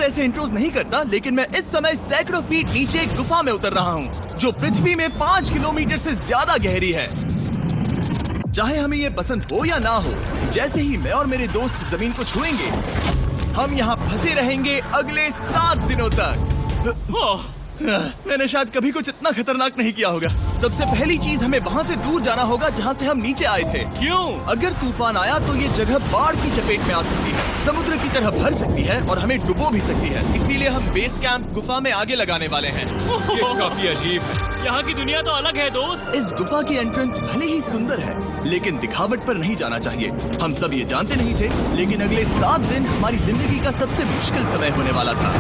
ऐसे इंट्रोज नहीं करता, लेकिन मैं इस समय सैकड़ों फीट नीचे एक गुफा में उतर रहा हूँ जो पृथ्वी में 5 किलोमीटर से ज्यादा गहरी है। चाहे हमें ये पसंद हो या ना हो, जैसे ही मैं और मेरे दोस्त जमीन को छुएंगे, हम यहाँ फंसे रहेंगे अगले 7 दिनों तक। मैंने शायद कभी कुछ इतना खतरनाक नहीं किया होगा। सबसे पहली चीज, हमें वहाँ से दूर जाना होगा जहाँ से हम नीचे आए थे। क्यों? अगर तूफान आया तो ये जगह बाढ़ की चपेट में आ सकती है, समुद्र की तरह भर सकती है और हमें डुबो भी सकती है। इसीलिए हम बेस कैंप गुफा में आगे लगाने वाले हैं। ये काफी अजीब है। यहाँ की दुनिया तो अलग है दोस्त। इस गुफा की एंट्रेंस भले ही सुंदर है, लेकिन दिखावट पर नहीं जाना चाहिए। हम सब ये जानते नहीं थे, लेकिन अगले 7 दिन हमारी जिंदगी का सबसे मुश्किल समय होने वाला था।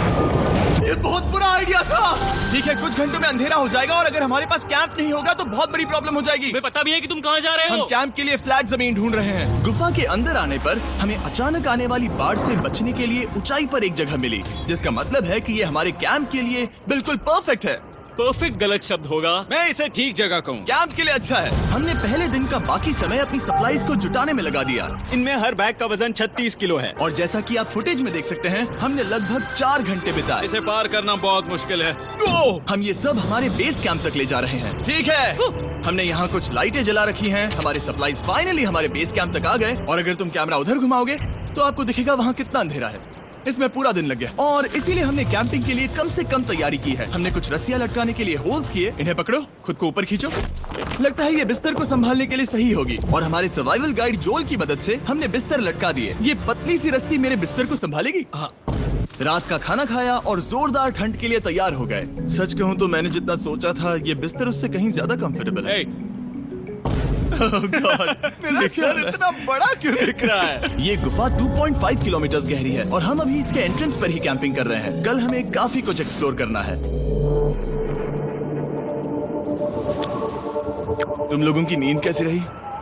ये बहुत बुरा आइडिया था। ठीक है, कुछ घंटों में अंधेरा हो जाएगा और अगर हमारे पास कैंप नहीं होगा तो बहुत बड़ी प्रॉब्लम हो जाएगी। हमें पता भी है कि तुम कहाँ जा रहे हम हो। कैंप के लिए फ्लैट जमीन ढूंढ रहे हैं। गुफा के अंदर आने पर हमें अचानक आने वाली बाढ़ से बचने के लिए ऊंचाई पर एक जगह मिली, जिसका मतलब है कि ये हमारे कैंप के लिए बिल्कुल परफेक्ट है। परफेक्ट गलत शब्द होगा। मैं इसे ठीक जगह कहूँ। कैंप के लिए अच्छा है। हमने पहले दिन का बाकी समय अपनी सप्लाईज को जुटाने में लगा दिया। इनमें हर बैग का वजन 36 किलो है और जैसा कि आप फुटेज में देख सकते हैं, हमने लगभग 4 घंटे बिताए। इसे पार करना बहुत मुश्किल है। हम ये सब हमारे बेस कैंप तक ले जा रहे हैं। ठीक है, हमने यहाँ कुछ लाइटें जला रखी हैं। हमारे सप्लाईज फाइनली हमारे बेस कैंप तक आ गए और अगर तुम कैमरा उधर घुमाओगे तो आपको दिखेगा वहाँ कितना अंधेरा है। इसमें पूरा दिन लग गया और इसीलिए हमने कैंपिंग के लिए कम से कम तैयारी की है। हमने कुछ रस्सियां लटकाने के लिए होल्स किए। इन्हें पकड़ो, खुद को ऊपर खींचो। लगता है ये बिस्तर को संभालने के लिए सही होगी। और हमारे सर्वाइवल गाइड जोल की मदद से हमने बिस्तर लटका दिए। ये पतली सी रस्सी मेरे बिस्तर को संभालेगी। हाँ। रात का खाना खाया और जोरदार ठंड के लिए तैयार हो गए। सच कहूँ तो मैंने जितना सोचा था, ये बिस्तर उससे कहीं ज्यादा कंफर्टेबल है। Oh God, मेरा सर इतना बड़ा क्यों दिख रहा है? ये गुफा 2.5 किलोमीटर गहरी है और हम अभी इसके एंट्रेंस पर ही कैंपिंग कर रहे हैं। कल हमें काफी कुछ एक्सप्लोर करना है। तुम लोगों की नींद कैसी रही?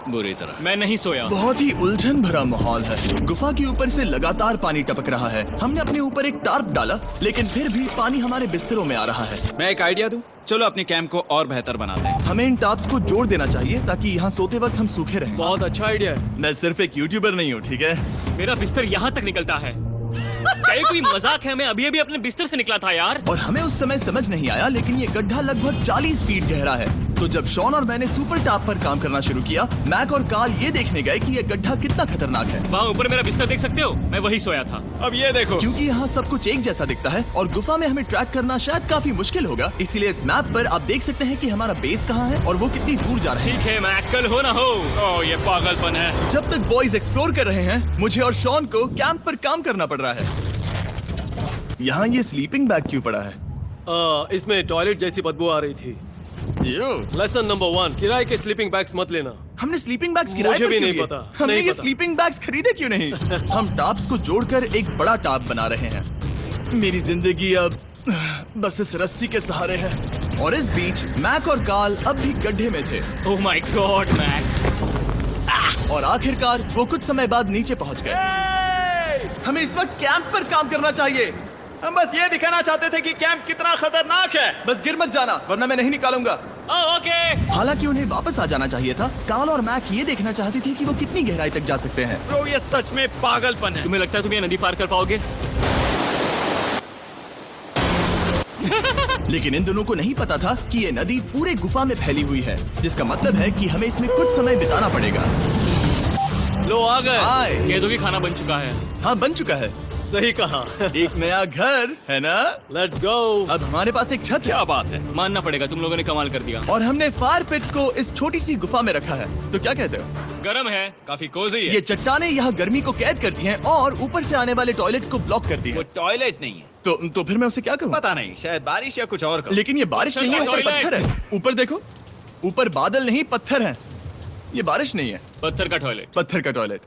बुरी तरह। मैं नहीं सोया। बहुत ही उलझन भरा माहौल है। गुफा के ऊपर से लगातार पानी टपक रहा है। हमने अपने ऊपर एक टार्प डाला, लेकिन फिर भी पानी हमारे बिस्तरों में आ रहा है। मैं एक आइडिया दूं? चलो अपने कैंप को और बेहतर बनाते हैं। हमें इन टार्प्स को जोड़ देना चाहिए ताकि यहाँ सोते वक्त हम सूखे रहें। बहुत अच्छा आइडिया है। मैं सिर्फ एक यूट्यूबर नहीं हूँ, ठीक है? मेरा बिस्तर यहाँ तक निकलता है। क्या ये कोई मजाक है? मैं अभी अभी अपने बिस्तर से निकला था यार। और हमें उस समय समझ नहीं आया, लेकिन ये गड्ढा लगभग 40 फीट गहरा है। तो जब शॉन और मैंने सुपर टॉप पर काम करना शुरू किया, मैक और कार्ल ये देखने गए कि ये गड्ढा कितना खतरनाक है। वहाँ ऊपर मेरा बिस्तर देख सकते हो? मैं वही सोया था। अब ये देखो, क्योंकि यहाँ सब कुछ एक जैसा दिखता है और गुफा में हमें ट्रैक करना शायद काफी मुश्किल होगा, इसीलिए इस मैप पर आप देख सकते हैं कि हमारा बेस कहाँ है और वो कितनी दूर जा रहा है। ठीक है, मैं कल हो ना हो। ओह ये पागलपन है। जब तक बॉयज एक्सप्लोर कर रहे हैं, मुझे और शॉन को कैंप पर काम करना पड़ रहा है। यहाँ ये स्लीपिंग बैग क्यों पड़ा है? इसमें टॉयलेट जैसी बदबू आ रही थी। लेसन नंबर 1, किराए के स्लीपिंग बैग्स मत लेना। हमने स्लीपिंग बैग्स किराए मुझे पर भी क्यों नहीं लिए? पता, हमने नहीं ये पता। स्लीपिंग बैग्स खरीदे क्यों नहीं? हम टॉप्स को जोड़कर एक बड़ा टॉप बना रहे हैं। मेरी जिंदगी अब बस इस रस्सी के सहारे है। और इस बीच मैक और कार्ल अब भी गड्ढे में थे। Oh my God Mac. और आखिरकार वो कुछ समय बाद नीचे पहुंच गए। हमें इस वक्त कैंप पर काम करना चाहिए। हम बस ये दिखाना चाहते थे कि कैंप कितना खतरनाक है। बस गिर मत जाना, वरना मैं नहीं निकालूंगा। ओके। हालांकि उन्हें वापस आ जाना चाहिए था। कार्ल और मैक ये देखना चाहती थी कि वो कितनी गहराई तक जा सकते हैं। ब्रो ये सच में पागलपन है। तुम्हें लगता है तुम ये नदी पार कर पाओगे? लेकिन इन दोनों को नहीं पता था कि ये नदी पूरे गुफा में फैली हुई है, जिसका मतलब है कि हमें इसमें कुछ समय बिताना पड़ेगा। लो आ गए। हाय। कह दो कि खाना बन चुका है। हाँ, बन चुका है। सही कहा। एक नया घर है ना? Let's go. अब हमारे पास एक छत है। क्या बात है। मानना पड़ेगा, तुम लोगों ने कमाल कर दिया। और हमने फायर पिट को इस छोटी सी गुफा में रखा है। तो क्या कहते हो? गरम है। काफी कोजी है। ये चट्टानें यहाँ गर्मी को कैद करती हैं और ऊपर से आने वाले टॉयलेट को ब्लॉक करती वो हैं। टॉयलेट नहीं है। तो फिर मैं उसे क्या कहूँ? पता नहीं, शायद बारिश या कुछ और कहो। लेकिन ये बारिश नहीं है, ऊपर टॉयलेट। पत्थर है। ऊपर देखो, ऊपर बादल नहीं पत्थर है। ये बारिश नहीं है, पत्थर का टॉयलेट। पत्थर का टॉयलेट।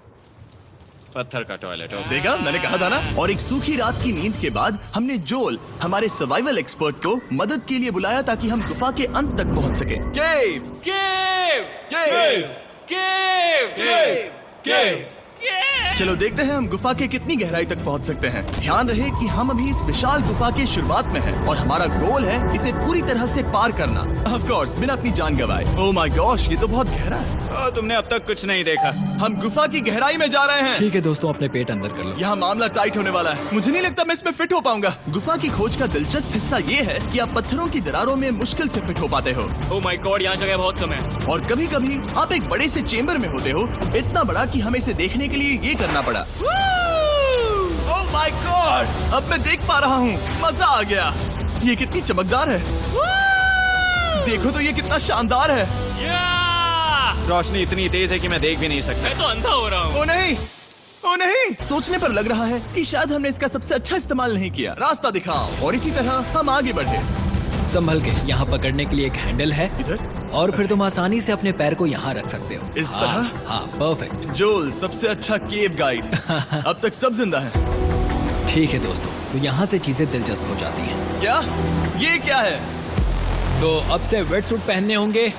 पत्थर का टॉयलेट। देखा, मैंने कहा था ना। और एक सूखी रात की नींद के बाद हमने जोल, हमारे सर्वाइवल एक्सपर्ट को मदद के लिए बुलाया ताकि हम गुफा के अंत तक पहुंच सके। केव, केव, केव, केव, केव, केव। केव। चलो देखते हैं हम गुफा के कितनी गहराई तक पहुंच सकते हैं। ध्यान रहे कि हम अभी इस विशाल गुफा के शुरुआत में हैं और हमारा गोल है इसे पूरी तरह से पार करना। ऑफ कोर्स, बिना अपनी जान गंवाए। ओह माय गॉश, ये तो बहुत गहरा है। तुमने अब तक कुछ नहीं देखा। हम गुफा की गहराई में जा रहे हैं। ठीक है दोस्तों, अपने पेट अंदर कर लो। यहाँ मामला टाइट होने वाला है। मुझे नहीं लगता मैं इसमें फिट हो पाऊंगा। गुफा की खोज का दिलचस्प हिस्सा ये है कि आप पत्थरों की दरारों में मुश्किल से फिट हो पाते हो, ओह माय गॉड, यहाँ जगह बहुत कम है। और कभी कभी आप एक बड़े से चेम्बर में होते हो, इतना बड़ा कि हमें इसे देखने के लिए ये करना पड़ा। ओह माय गॉड! अब मैं देख पा रहा हूँ, मजा आ गया। ये कितनी चमकदार है, देखो तो ये कितना शानदार है। या! रोशनी इतनी तेज है कि मैं देख भी नहीं सकता। मैं तो अंधा हो रहा हूँ। ओ नहीं, ओ नहीं, सोचने पर लग रहा है कि शायद हमने इसका सबसे अच्छा इस्तेमाल नहीं किया। रास्ता दिखाओ। और इसी तरह हम आगे बढ़े। संभल के, यहाँ पकड़ने के लिए एक हैंडल है इधर और फिर तुम आसानी से अपने पैर को यहाँ रख सकते हो। इस हाँ, तरह? हाँ, परफेक्ट। जोल सबसे अच्छा केव गाइड। अब तक सब जिंदा हैं। ठीक है दोस्तों, तो यहाँ से चीजें दिलचस्प हो जाती हैं। क्या? ये क्या है? तो अब से वेट सूट पहनने होंगे,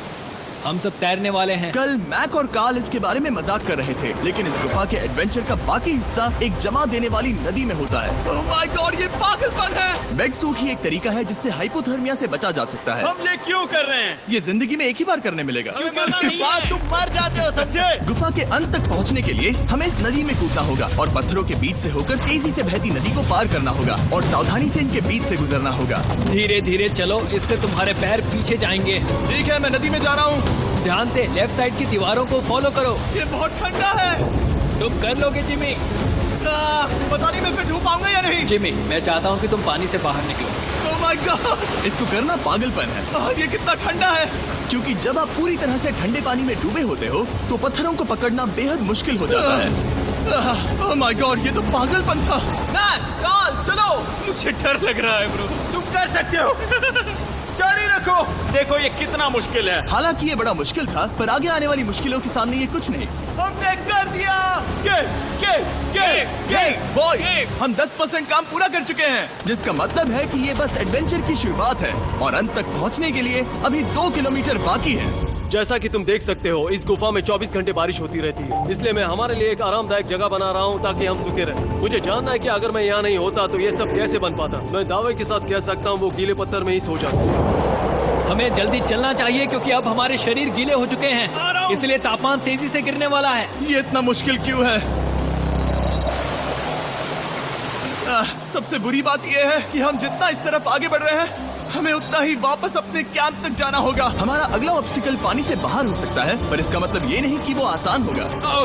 हम सब तैरने वाले हैं। कल मैक और कार्ल इसके बारे में मजाक कर रहे थे, लेकिन इस गुफा के एडवेंचर का बाकी हिस्सा एक जमा देने वाली नदी में होता है। ओह माय गॉड, ये पागलपन है। वेट सूट ही एक तरीका है जिससे हाइपोथर्मिया से बचा जा सकता है। हम ये क्यों कर रहे हैं? ये जिंदगी में एक ही बार करने मिलेगा। हमें मजा इसके नहीं बाद है। तुम मर जाते हो, समझे? गुफा के अंत तक पहुंचने के लिए हमें इस नदी में कूदना होगा और पत्थरों के बीच से होकर तेजी से बहती नदी को पार करना होगा और सावधानी से इनके बीच से गुजरना होगा। धीरे धीरे चलो, इससे तुम्हारे पैर पीछे जाएंगे। ठीक है, मैं नदी में जा रहा हूँ। ध्यान से लेफ्ट साइड की दीवारों को फॉलो करो। ये बहुत ठंडा है। तुम कर लोगे जिमी। पता नहीं मैं फिट हो पाऊंगा या नहीं। जिमी, मैं चाहता हूँ कि तुम पानी से बाहर निकलो। ओह माय गॉड, इसको करना पागलपन है। ये कितना ठंडा है। क्योंकि जब आप पूरी तरह से ठंडे पानी में डूबे होते हो तो पत्थरों को पकड़ना बेहद मुश्किल हो जाता है। ओह माय गॉड, ये तो पागलपन था। चलो। मुझे डर लग रहा है ब्रो। तुम कर सकते हो। जारी रखो। देखो ये कितना मुश्किल है। हालांकि ये बड़ा मुश्किल था, पर आगे आने वाली मुश्किलों के सामने ये कुछ नहीं। हमने कर दिया। बॉय, हम 10% काम पूरा कर चुके हैं, जिसका मतलब है कि ये बस एडवेंचर की शुरुआत है और अंत तक पहुंचने के लिए अभी 2 किलोमीटर बाकी है। जैसा कि तुम देख सकते हो, इस गुफा में 24 घंटे बारिश होती रहती है, इसलिए मैं हमारे लिए एक आरामदायक जगह बना रहा हूँ ताकि हम सूखे रहें। मुझे जानना है कि अगर मैं यहाँ नहीं होता तो ये सब कैसे बन पाता। मैं दावे के साथ कह सकता हूँ वो गीले पत्थर में ही सो जाता। हमें जल्दी चलना चाहिए क्योंकि अब हमारे शरीर गीले हो चुके हैं, इसलिए तापमान तेजी से गिरने वाला है। ये इतना मुश्किल क्यों है? सबसे बुरी बात यह है कि हम जितना इस तरफ आगे बढ़ रहे हैं, हमें उतना ही वापस अपने कैंप तक जाना होगा। हमारा अगला ऑब्स्टिकल पानी से बाहर हो सकता है, पर इसका मतलब ये नहीं कि वो आसान होगा।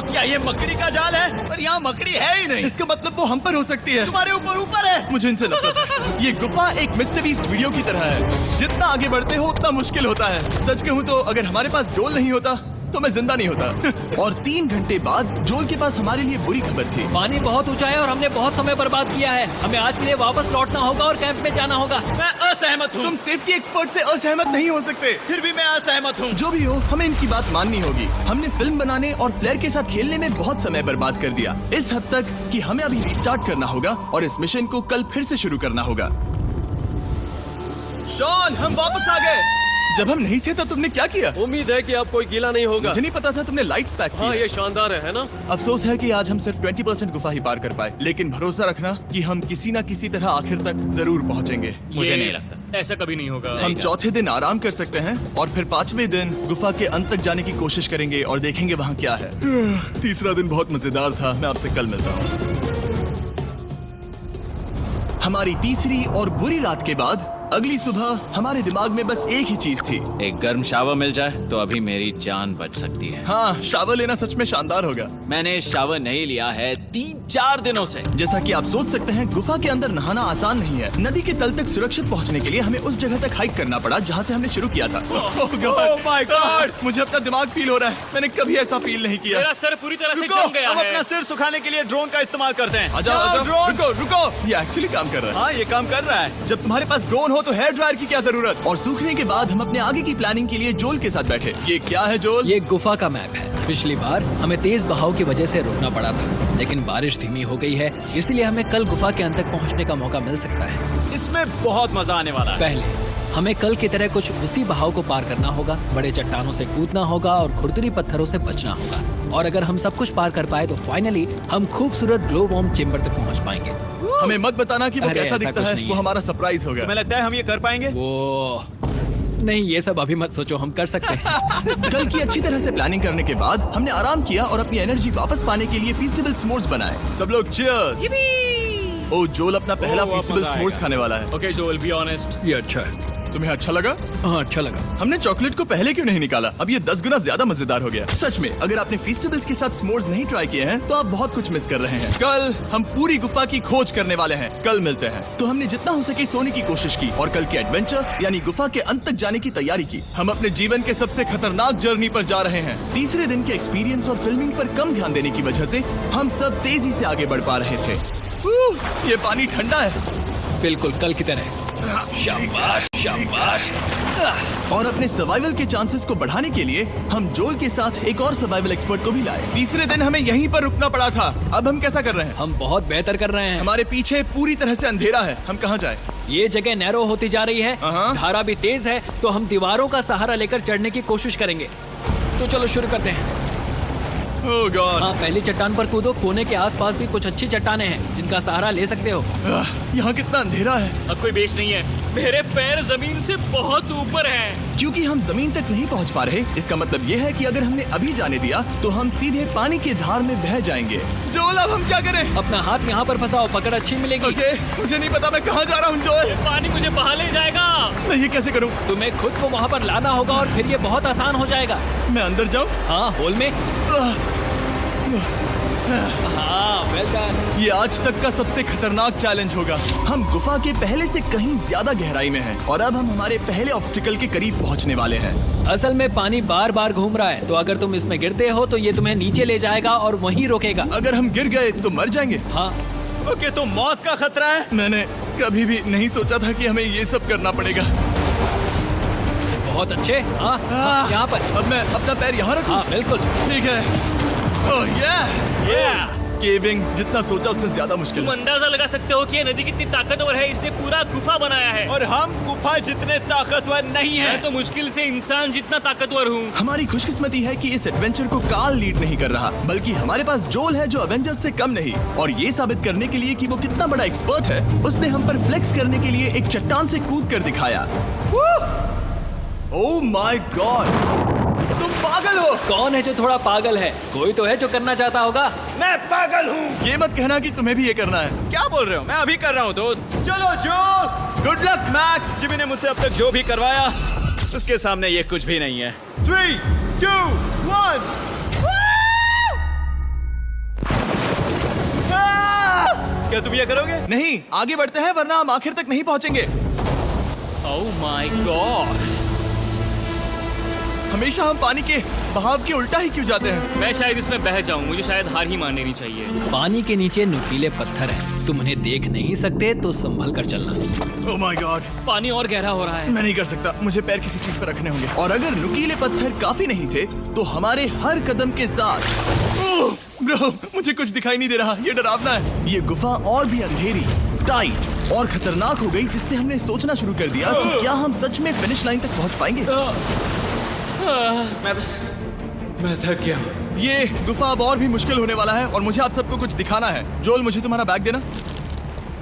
क्या ये मकड़ी का जाल है? पर यहाँ मकड़ी है ही नहीं। इसका मतलब वो हम पर हो सकती है। तुम्हारे ऊपर है। मुझे इनसे नफरत है। ये गुफा एक मिस्टर बीस्ट वीडियो की तरह है, जितना आगे बढ़ते हो उतना मुश्किल होता है। सच कहूँ तो अगर हमारे पास जोल नहीं होता तो मैं जिंदा नहीं होता। और 3 घंटे बाद जोल के पास हमारे लिए बुरी खबर थी। पानी बहुत ऊंचा है और हमने बहुत समय बर्बाद किया है। हमें आज के लिए वापस लौटना होगा और कैंप में जाना होगा। मैं असहमत हूँ। तुम सेफ्टी एक्सपर्ट से असहमत नहीं हो सकते। फिर भी मैं असहमत हूँ। जो भी हो, हमें इनकी बात माननी होगी। हमने फिल्म बनाने और फ्लेयर के साथ खेलने में बहुत समय बर्बाद कर दिया, इस हद तक कि हमें अभी रिस्टार्ट करना होगा और इस मिशन को कल फिर से शुरू करना होगा। शॉन, हम वापस आ गए। जब हम नहीं थे तब तुमने क्या किया? उम्मीद है कि अब कोई गीला नहीं होगा। मुझे नहीं पता था तुमने लाइट्स पैक हाँ, की। ये शानदार है ना? अफसोस है कि आज हम सिर्फ 20% गुफा ही पार कर पाए, लेकिन भरोसा रखना कि हम किसी न किसी तरह आखिर तक जरूर पहुंचेंगे। मुझे नहीं लगता ऐसा कभी नहीं होगा। हम चौथे दिन आराम कर सकते हैं और फिर 5वें दिन गुफा के अंत तक जाने की कोशिश करेंगे और देखेंगे वहाँ क्या है। तीसरा दिन बहुत मजेदार था। मैं आपसे कल मिलता हूँ। हमारी तीसरी और बुरी रात के बाद अगली सुबह हमारे दिमाग में बस एक ही चीज थी। एक गर्म शावर मिल जाए तो अभी मेरी जान बच सकती है। हाँ, शावर लेना सच में शानदार होगा। मैंने शावर नहीं लिया है 3-4 दिनों से। जैसा कि आप सोच सकते हैं, गुफा के अंदर नहाना आसान नहीं है। नदी के तल तक सुरक्षित पहुंचने के लिए हमें उस जगह तक हाइक करना पड़ा जहां से हमने शुरू किया था। Oh my God! मुझे अपना दिमाग फील हो रहा है। मैंने कभी ऐसा फील नहीं किया। मेरा सर पूरी तरह से रुको, जम गया हम है। अपना सिर सुखाने के लिए ड्रोन का इस्तेमाल करते हैं। आजाओ, ड्रोन। रुको। ये एक्चुअली काम कर रहा है। हाँ, ये काम कर रहा है। जब तुम्हारे पास ड्रोन हो तो हेयर ड्रायर की क्या जरूरत। और सूखने के बाद हम अपने आगे की प्लानिंग के लिए जोल के साथ बैठे। ये क्या है जोल? ये गुफा का मैप है। पिछली बार हमें तेज बहाव की वजह से रुकना पड़ा था, लेकिन बारिश धीमी हो गई है, इसलिए हमें कल गुफा के अंत तक पहुंचने का मौका मिल सकता है। इसमें बहुत मजा आने वाला है। पहले हमें कल की तरह कुछ उसी बहाव को पार करना होगा, बड़े चट्टानों से कूदना होगा और खुरदरी पत्थरों से बचना होगा। और अगर हम सब कुछ पार कर पाए तो फाइनली हम खूबसूरत ग्लो वार्म चेम्बर तक पहुंच पाएंगे। हमें मत बताना कि वो अरे, कैसा ऐसा दिखता कुछ है। नहीं वो है। हमारा सरप्राइज होगा। तुम्हें लगता है हम ये कर पाएंगे? वो नहीं, ये सब अभी मत सोचो, हम कर सकते हैं। कल की अच्छी तरह से प्लानिंग करने के बाद हमने आराम किया और अपनी एनर्जी वापस पाने के लिए फीस्टेबल स्मोर्स बनाए। सब लोग चीयर्स। ओ, जोल अपना पहला बहुत फीस्टेबल मजा स्मोर्स आएगा। खाने वाला है। Okay Joel, be honest. ये अच्छा है। तुम्हें अच्छा लगा? हाँ, अच्छा लगा। हमने चॉकलेट को पहले क्यों नहीं निकाला? अब ये 10 गुना ज्यादा मजेदार हो गया। सच में, अगर आपने फीस्टेबल्स के साथ स्मोर्स नहीं ट्राई किए हैं तो आप बहुत कुछ मिस कर रहे हैं। कल हम पूरी गुफा की खोज करने वाले हैं। कल मिलते हैं। तो हमने जितना हो सके सोने की कोशिश की और कल के एडवेंचर यानी गुफा के अंत तक जाने की तैयारी की। हम अपने जीवन के सबसे खतरनाक जर्नी पर जा रहे हैं। तीसरे दिन के एक्सपीरियंस और फिल्मिंग पर कम ध्यान देने की वजह से हम सब तेजी से आगे बढ़ पा रहे थे। ये पानी ठंडा है। बिल्कुल कल की तरह। शाबाश, शाबाश। और अपने सर्वाइवल के चांसेस को बढ़ाने के लिए हम जोल के साथ एक और सर्वाइवल एक्सपर्ट को भी लाए। तीसरे दिन हमें यहीं पर रुकना पड़ा था। अब हम कैसा कर रहे हैं? हम बहुत बेहतर कर रहे हैं। हमारे पीछे पूरी तरह से अंधेरा है। हम कहाँ जाए? ये जगह नैरो होती जा रही है, हाँ। धारा भी तेज है, तो हम दीवारों का सहारा लेकर चढ़ने की कोशिश करेंगे। तो चलो शुरू करते हैं। ओह गॉड। हाँ, पहली चट्टान पर कूदो। कोने के आसपास भी कुछ अच्छी चट्टानें हैं जिनका सहारा ले सकते हो। यहाँ कितना अंधेरा है। अब कोई बेस नहीं है। मेरे पैर जमीन से बहुत ऊपर हैं। क्योंकि हम जमीन तक नहीं पहुँच पा रहे, इसका मतलब ये है कि अगर हमने अभी जाने दिया तो हम सीधे पानी की धार में बह जाएंगे। जोल, अब हम क्या करें? अपना हाथ यहाँ पर फंसाओ, पकड़ अच्छी मिलेगी। ओके, मुझे नहीं पता मैं कहाँ जा रहा हूँ जोल। पानी मुझे बहा ले जाएगा। मैं ये कैसे करूँ? तुम्हें खुद को वहाँ पर लाना होगा और फिर ये बहुत आसान हो जाएगा। मैं अंदर जाऊँ? हाँ, होल में। हाँ, वेल डन। ये आज तक का सबसे खतरनाक चैलेंज होगा। हम गुफा के पहले से कहीं ज्यादा गहराई में हैं और अब हम हमारे पहले ऑब्स्टिकल के करीब पहुंचने वाले हैं। असल में पानी बार बार घूम रहा है, तो अगर तुम इसमें गिरते हो तो ये तुम्हें नीचे ले जाएगा और वहीं रोकेगा। अगर हम गिर गए तो मर जाएंगे। हाँ, ओके, तो मौत का खतरा है। मैंने कभी भी नहीं सोचा था कि हमें ये सब करना पड़ेगा। बहुत अच्छे। हाँ, हाँ, यहाँ पर। अब मैं अपना पैर यहाँ रखूं? हाँ, बिल्कुल। ठीक है। ओह yeah! केविंग जितना सोचा उससे ज्यादा मुश्किल तुम है। अंदाजा लगा सकते हो कि ये नदी कितनी ताकतवर है। इसने पूरा गुफा बनाया है। और हम गुफा जितने ताकतवर नहीं मैं हैं। तो मुश्किल से इंसान जितना ताकतवर हूँ। हमारी खुशकिस्मती है कि इस एडवेंचर को काल लीड नहीं कर रहा, बल्कि हमारे पास जोल है जो अवेंजर्स से कम नहीं। और ये साबित करने के लिए कि वो कितना बड़ा एक्सपर्ट है, उसने हम पर फ्लेक्स करने के लिए एक चट्टान से कूद कर दिखाया। ओह माय गॉड, तुम पागल हो। कौन है जो थोड़ा पागल है? कोई तो है जो करना चाहता होगा। मैं पागल हूँ। ये मत कहना कि तुम्हें भी ये करना है। क्या बोल रहे हो? मैं अभी कर रहा हूँ दोस्त। चलो जो, गुड लक मैक। जिमी ने मुझसे अब तक जो भी करवाया उसके सामने ये कुछ भी नहीं है। 3, 2, 1। क्या तुम ये करोगे? नहीं, आगे बढ़ते हैं वरना हम आखिर तक नहीं पहुंचेंगे। ओह माय गॉड। हमेशा हम पानी के बहाव के उल्टा ही क्यों जाते हैं? मैं शायद इसमें बह जाऊं। मुझे शायद हार ही मान लेनी चाहिए। पानी के नीचे नुकीले पत्थर हैं। तुम उन्हें देख नहीं सकते तो संभल कर चलना। ओह माय गॉड, पानी और गहरा हो रहा है। मैं नहीं कर सकता। मुझे पैर किसी चीज पर रखने होंगे। और अगर नुकीले पत्थर काफी नहीं थे तो हमारे हर कदम के साथ ब्रो, मुझे कुछ दिखाई नहीं दे रहा। ये डरावना है। ये गुफा और भी अंधेरी, टाइट और खतरनाक हो गई, जिससे हमने सोचना शुरू कर दिया कि क्या हम सच में फिनिश लाइन तक पहुंच पाएंगे। मैं थक गया। ये गुफा अब और भी मुश्किल होने वाला है और मुझे आप सबको कुछ दिखाना है। जोल, मुझे तुम्हारा बैग देना।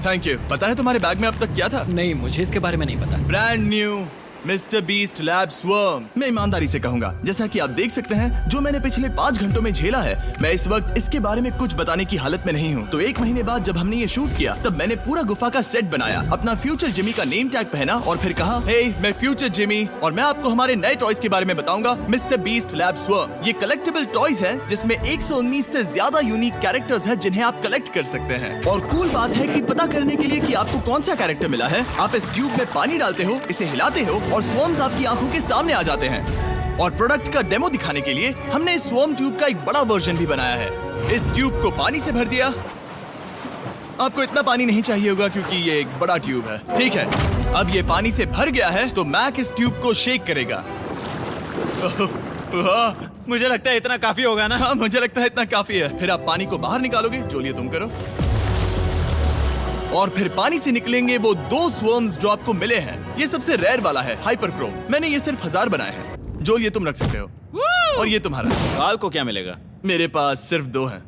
Thank you. पता है तुम्हारे बैग में अब तक क्या था? नहीं, मुझे इसके बारे में नहीं पता। Brand new mister beast lab swarm. मैं ईमानदारी से कहूंगा, जैसा कि आप देख सकते हैं, जो मैंने पिछले 5 घंटों में झेला है, मैं इस वक्त इसके बारे में कुछ बताने की हालत में नहीं हूँ। तो 1 महीने बाद जब हमने ये शूट किया, तब मैंने पूरा गुफा का सेट बनाया, अपना फ्यूचर जिमी का नेम टैग पहना और फिर कहा, हे मैं फ्यूचर जिमी और मैं आपको हमारे नए टॉयज के बारे में बताऊंगा, मिस्टर बीस्ट लैब स्वर्म। ये कलेक्टेबल टॉयज है जिसमें 119 से ज्यादा यूनिक कैरेक्टर्स है जिन्हें आप कलेक्ट कर सकते हैं। और कूल बात है कि पता करने के लिए कि आपको कौन सा कैरेक्टर मिला है, आप इस ट्यूब में पानी डालते हो, इसे हिलाते हो और स्वर्म्स आपकी आंखों के सामने आ जाते हैं। और प्रोडक्ट का डेमो दिखाने के लिए हमने इस स्वॉर्म ट्यूब का एक बड़ा वर्जन भी बनाया है। इस ट्यूब को पानी से भर दिया। आपको इतना पानी नहीं चाहिए होगा क्योंकि ये एक बड़ा ट्यूब है। ठीक है, अब ये पानी से भर गया है तो मैक इस ट्यूब को शेक करेगा। मुझे लगता है इतना काफी होगा ना? हाँ, मुझे लगता है इतना काफी है। फिर आप पानी को बाहर निकालोगे। जोलिए तुम करो। और फिर पानी से निकलेंगे वो 2 स्वर्म्स जो आपको मिले हैं। ये सबसे रेयर वाला है, हाइपरक्रोम। मैंने ये सिर्फ 1000 बनाए हैं। जोल, ये तुम रख सकते हो। और ये तुम्हारा। काल को क्या मिलेगा? मेरे पास सिर्फ 2 हैं।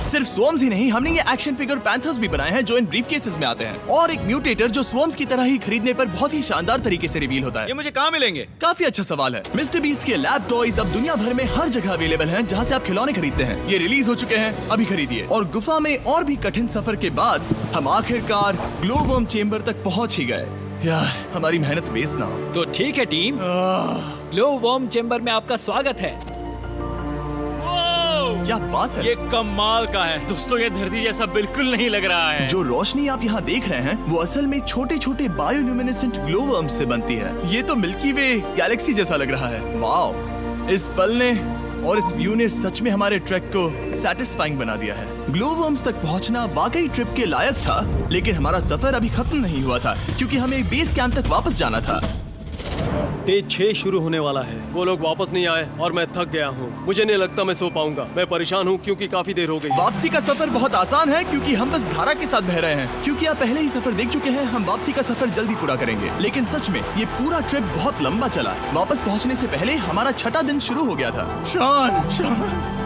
सिर्फ स्वॉर्म्स ही नहीं, हमने ये एक्शन फिगर पैंथर्स भी बनाए हैं जो इन ब्रीफ केसेस में आते हैं, और एक म्यूटेटर जो स्वॉर्म्स की तरह ही खरीदने पर बहुत ही शानदार तरीके से रिवील होता है। ये मुझे कहाँ मिलेंगे? काफी अच्छा सवाल है। मिस्टर बीस्ट के लैब टॉयज अब दुनिया भर में हर जगह अवेलेबल हैं जहां से आप खिलौने खरीदते हैं। ये रिलीज हो चुके हैं, अभी खरीदिए। और गुफा में और भी कठिन सफर के बाद हम आखिरकार ग्लो वर्म चेम्बर तक पहुंच ही गए। यार, हमारी मेहनत वेस्ट ना हो। तो ठीक है टीम, ग्लो वर्म चेम्बर में आपका स्वागत है। क्या बात है? ये कमाल का है। दोस्तों ये धरती जैसा बिल्कुल नहीं लग रहा है। जो रोशनी आप यहाँ देख रहे हैं वो असल में छोटे छोटे बायोल्यूमिनेसेंट ग्लो वर्म्स से बनती है। ये तो मिल्की वे गैलेक्सी जैसा लग रहा है। वाओ, इस पल ने और इस व्यू ने सच में हमारे ट्रैक को सैटिस्फाइंग बना दिया है। ग्लो वर्म्स तक पहुंचना वाकई ट्रिप के लायक था, लेकिन हमारा सफर अभी खत्म नहीं हुआ था क्योंकि हमें बेस कैंप तक वापस जाना था। डे 6 शुरू होने वाला है। वो लोग वापस नहीं आए और मैं थक गया हूँ। मुझे नहीं लगता मैं सो पाऊंगा। मैं परेशान हूँ क्योंकि काफी देर हो गई। वापसी का सफर बहुत आसान है क्योंकि हम बस धारा के साथ बह रहे हैं। क्योंकि आप पहले ही सफर देख चुके हैं, हम वापसी का सफर जल्दी पूरा करेंगे। लेकिन सच में ये पूरा ट्रिप बहुत लंबा चला। वापस पहुंचने से पहले हमारा 6वां दिन शुरू हो गया था। शान,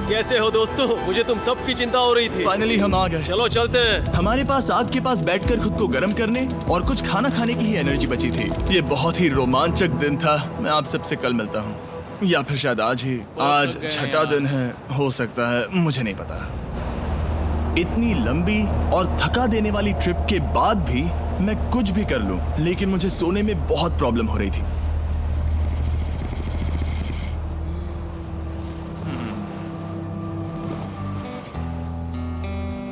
कैसे हो दोस्तों? मुझे तुम सबकी चिंता हो रही थी। फाइनली हम आ गए। चलो चलते हैं। हमारे पास आग के पास बैठकर खुद को गर्म करने और कुछ खाना खाने की ही एनर्जी बची थी। ये बहुत ही रोमांचक दिन था। मैं आप सबसे कल मिलता हूँ, या फिर शायद आज ही। आज 6वां दिन है, हो सकता है, मुझे नहीं पता। इतनी लंबी और थका देने वाली ट्रिप के बाद भी मैं कुछ भी कर लूं, लेकिन मुझे सोने में बहुत प्रॉब्लम हो रही थी।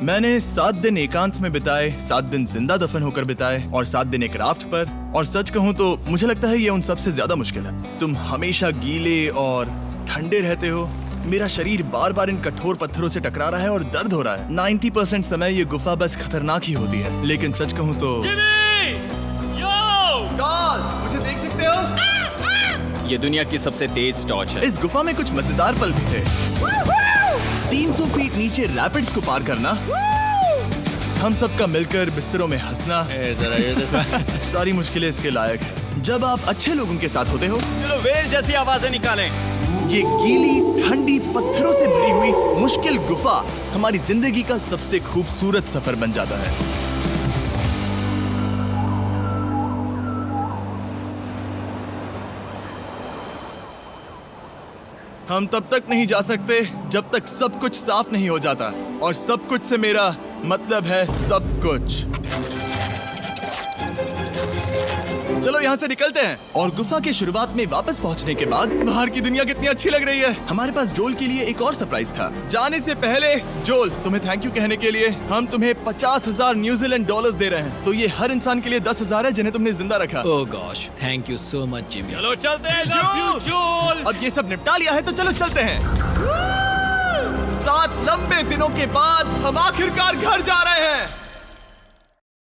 मैंने 7 दिन एकांत में बिताए, 7 दिन जिंदा दफन होकर बिताए और 7 दिन एक राफ्ट पर। और सच कहूं तो मुझे लगता है ये उन सबसे ज्यादा मुश्किल है। तुम हमेशा गीले और ठंडे रहते हो। मेरा शरीर बार बार इन कठोर पत्थरों से टकरा रहा है और दर्द हो रहा है। 90% समय ये गुफा बस खतरनाक ही होती है। लेकिन सच कहूं तो कार्ल, मुझे देख सकते हो? ये दुनिया की सबसे तेज टॉर्च है। इस गुफा में कुछ मजेदार पल भी थे। 300 फीट नीचे रैपिड्स को पार करना, हम सबका मिलकर बिस्तरों में हंसना, सारी मुश्किलें इसके लायक है जब आप अच्छे लोगों के साथ होते हो। चलो वेल जैसी आवाजें निकालें। ये गीली ठंडी पत्थरों से भरी हुई मुश्किल गुफा हमारी जिंदगी का सबसे खूबसूरत सफर बन जाता है। हम तब तक नहीं जा सकते जब तक सब कुछ साफ नहीं हो जाता, और सब कुछ से मेरा मतलब है सब कुछ। चलो यहाँ से निकलते हैं। और गुफा के शुरुआत में वापस पहुँचने के बाद बाहर की दुनिया कितनी अच्छी लग रही है। हमारे पास जोल के लिए एक और सरप्राइज था। जाने से पहले जोल, तुम्हें थैंक यू कहने के लिए हम तुम्हें 50,000 न्यूजीलैंड डॉलर्स दे रहे हैं। तो ये हर इंसान के लिए 10,000 है जिन्हें तुमने जिंदा रखा। Oh gosh, thank you so much Jimmy. चलो चलते हैं जोल। अब ये सब निपटा लिया है तो चलो चलते हैं। 7 लंबे दिनों के बाद हम आखिरकार घर जा रहे हैं।